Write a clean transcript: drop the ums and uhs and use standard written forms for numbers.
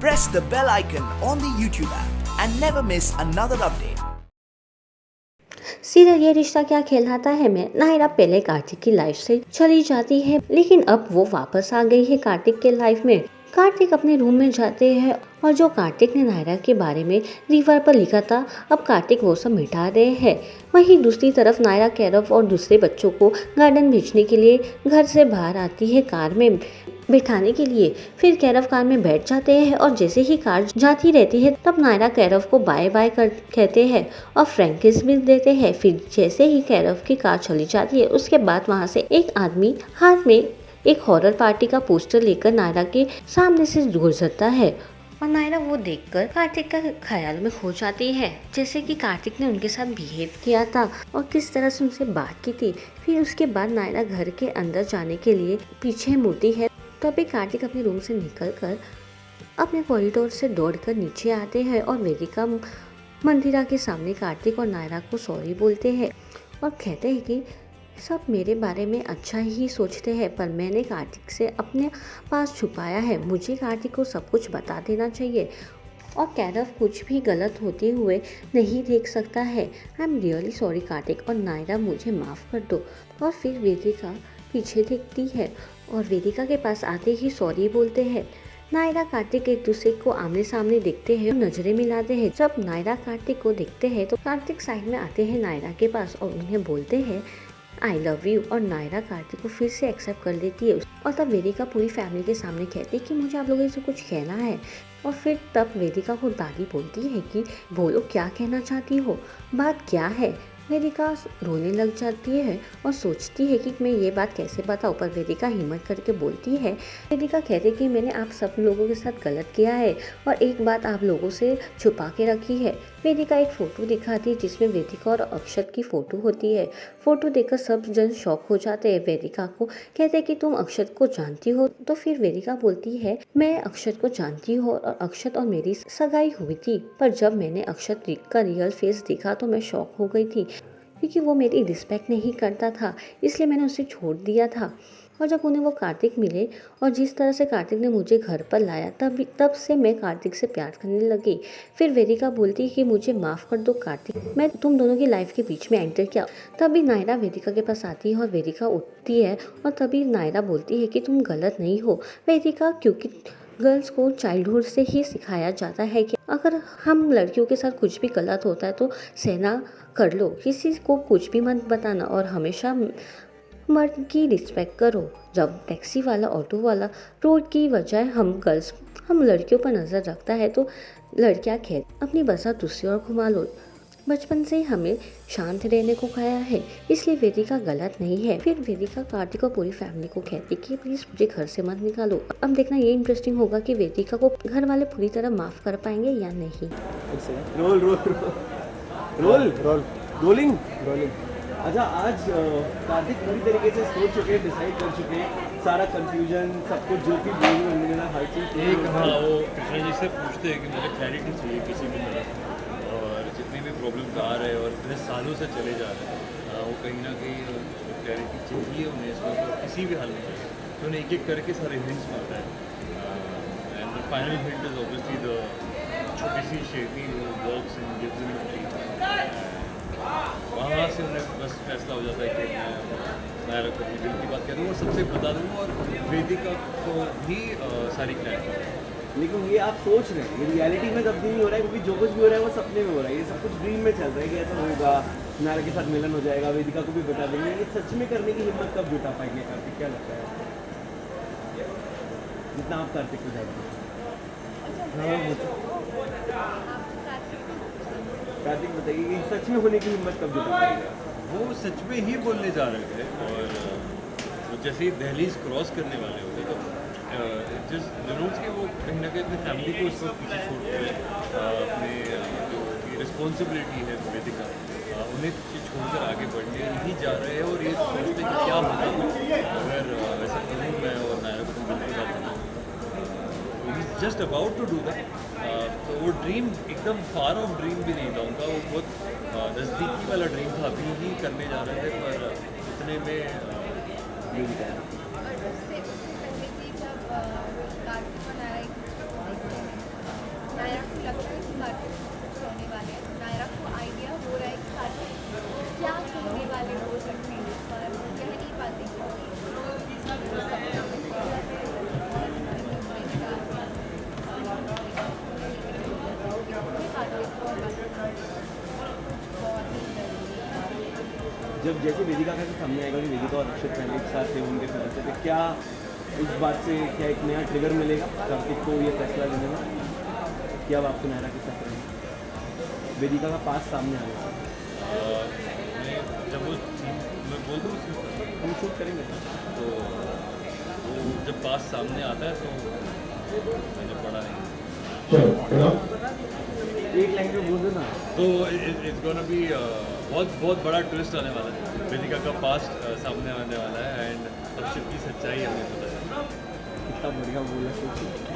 press the bell icon on the YouTube app and never miss another update. Serial ये रिश्ता क्या कहलाता है में नायरा पहले कार्तिक की लाइफ से चली जाती है, लेकिन अब वो वापस आ गई है कार्तिक के लाइफ में। कार्तिक अपने रूम में जाते हैं और जो कार्तिक ने नायरा के बारे में दीवार पर लिखा था, अब कार्तिक वो सब मिटा रहे हैं। वहीं दूसरी तरफ नायरा कैरव और दूसरे बच्चों को गार्डन भेजने के लिए घर से बाहर आती है कार में बैठाने के लिए। फिर कैरव कार में बैठ जाते हैं और जैसे ही कार जाती रहती है तब नायरा कैरव को बाय बाय कहते हैं और फ्रैंकिस भी देते हैं। फिर जैसे ही कैरव की कार चली जाती है उसके बाद वहाँ से एक आदमी हाथ में एक हॉरर पार्टी का पोस्टर लेकर नायरा के सामने से गुजरता है और नायरा वो देखकर कार्तिक का ख्याल में खो जाती है, जैसे कि कार्तिक ने उनके साथ बिहेव किया था और किस तरह से उनसे बात की थी। फिर उसके बाद नायरा घर के अंदर जाने के लिए पीछे मुड़ती है, तभी कार्तिक अपने रूम से निकलकर अपने कॉरिडोर से दौड़कर नीचे आते हैं और वेदिका मंदिरा के सामने कार्तिक और नायरा को सॉरी बोलते हैं और कहते हैं कि सब मेरे बारे में अच्छा ही सोचते हैं, पर मैंने कार्तिक से अपने पास छुपाया है। मुझे कार्तिक को सब कुछ बता देना चाहिए और कैरव कुछ भी गलत होते हुए नहीं देख सकता है। I am really sorry Kartik और नायरा, मुझे माफ़ कर दो। और फिर वेदिका पीछे देखती है और वेदिका के पास आते ही सॉरी बोलते हैं। नायरा कार्तिक एक दूसरे को आमने सामने देखते हैं, नजरें मिलाते हैं। जब नायरा कार्तिक को देखते हैं तो कार्तिक साइड में आते हैं नायरा के पास और उन्हें बोलते हैं आई लव यू और नायरा कार्तिक को फिर से एक्सेप्ट कर लेती है। और तब वेदिका पूरी फैमिली के सामने कहती है कि मुझे आप लोगों से कुछ कहना है। और फिर तब वेदिका को दादी बोलती है कि बोलो क्या कहना चाहती हो, बात क्या है। वेदिका रोने लग जाती है और सोचती है कि मैं ये बात कैसे बताऊँ, पर वेदिका हिम्मत करके बोलती है। वेदिका कहती है कि मैंने आप सब लोगों के साथ गलत किया है और एक बात आप लोगों से छुपा के रखी है। वेदिका एक फ़ोटो दिखाती है जिसमें वेदिका और अक्षत की फ़ोटो होती है। फ़ोटो देखकर सब जन शॉक हो जाते हैं। वेदिका को कहते हैं कि तुम अक्षत को जानती हो, तो फिर वेदिका बोलती है मैं अक्षत को जानती हूँ और अक्षत और मेरी सगाई हुई थी, पर जब मैंने अक्षत का रियल फेस देखा तो मैं शॉक हो गई थी क्योंकि वो मेरी रिस्पेक्ट नहीं करता था, इसलिए मैंने उसे छोड़ दिया था। और जब उन्हें वो कार्तिक मिले और जिस तरह से कार्तिक ने मुझे घर पर लाया तब से मैं कार्तिक से प्यार करने लगी। फिर वेदिका बोलती है कि मुझे माफ़ कर दो कार्तिक, मैं तुम दोनों की लाइफ के बीच में एंटर किया। तभी नायरा वेदिका के पास आती है और वेदिका उठती है और तभी नायरा बोलती है कि तुम गलत नहीं हो वेदिका, क्योंकि गर्ल्स को चाइल्डहुड से ही सिखाया जाता है कि अगर हम लड़कियों के साथ कुछ भी गलत होता है तो सहना कर लो, किसी को कुछ भी मत बताना और हमेशा मर्द की रिस्पेक्ट करो। जब टैक्सी वाला ऑटो वाला रोड की बजाय हम लड़कियों पर नज़र रखता है तो लड़कियां खेल अपनी बसा दूसरी ओर घुमा लो। बचपन से ही हमें शांत रहने को कहा है, इसलिए वेदिका गलत नहीं है। फिर वेदिका कार्तिक और पूरी फैमिली को कहती कि प्लीज़ मुझे घर से मत निकालो। अब देखना ये इंटरेस्टिंग होगा कि वेदिका को घर वाले पूरी तरह माफ़ कर पाएंगे या नहीं। Roll roll roll roll rolling rolling. अच्छा, आज कार्तिक पूरी तरीके से सोच चुके, डिसाइड कर चुके, सारा कंफ्यूजन सब कुछ जो भी बोलना हर चीज़ एक हाँ वो कृष्णा जी से पूछते हैं कि मुझे क्लैरिटी चाहिए किसी भी तरह से, और जितने भी प्रॉब्लम्स आ रहे हैं और इतने सालों से चले जा रहे हैं वो कहीं ना कहीं क्लैरिटी चाहिए उन्हें इसमें, तो किसी भी हाल में चाहिए तो उन्हें एक एक करके सारे हिंट्स मिलता है। And the final hint is obviously the छोटी सी शेरनी works in gives him tree. वहाँ से उन्हें बस फैसला हो जाता है कि मैं नायरा को अपनी दिल की बात कह दूँ और सबसे बता दूँ और वेदिका को भी सारी क्लैरिटी। लेकिन ये आप सोच रहे हैं, ये रियलिटी में तब्दील नहीं हो रहा है, क्योंकि जो कुछ भी हो रहा है वो सपने में हो रहा है। ये सब कुछ ड्रीम में चल रहा है कि ऐसा होगा, नायरा के साथ मिलन हो जाएगा, वेदिका को भी बता देंगे। ये सच में करने की हिम्मत कब जुटा पाएंगे कार्तिक, क्या लगता है जितना आप कार्तिक को जानते हैं? कार्तिक बताइए कि सच में होने की हिम्मत कब जुटा पाएगा? वो सच में ही बोलने जा रहे थे और वो जैसे ही दहलीज क्रॉस करने वाले होते तो जिस जनोज के वो कहीं ना कहीं अपनी फैमिली को इस वक्त पीछे छोड़ते हुए अपने जो रिस्पॉन्सिबिलिटी है वेदिका उन्हें पीछे छोड़कर आगे बढ़ने ही जा रहे हैं और ये सोचते कि क्या होगा अगर वैसा करूँ मैं और नायरा को तुम बिल्कुल बात बनाऊँ। Just about to do that. तो वो ड्रीम एकदम फार ऑफ ड्रीम भी नहीं था उनका, वो बहुत नज़दीकी वाला ड्रीम था, अभी ही करने जा रहे थे पर इतने में ये भी और उससे पहले भी जब कार्तिक और नायरा एक दूसरे को देखते हैं जब जैसे वेदिका का सामने आएगा कि वेदिका और अक्षत पहले एक साथ थे, उनके फैसले थे, क्या इस बात से क्या एक नया ट्रिगर मिलेगा कार्तिक को ये फैसला लेने में कि अब आपको नायरा के साथ रहेंगे वेदिका का पास सामने आने से? जब वो मैं बोल दूँ उसमें हम शूट करेंगे तो वो जब पास सामने आता है तो मैंने पढ़ा नहीं। एक लाइन में बोल देना। तो इट्स गोना बी बहुत बड़ा ट्विस्ट आने वाला है। वेदिका का पास्ट सामने आने वाला है एंड अक्षत की सच्चाई हमें पता है। कितना बढ़िया बोला सोचिए।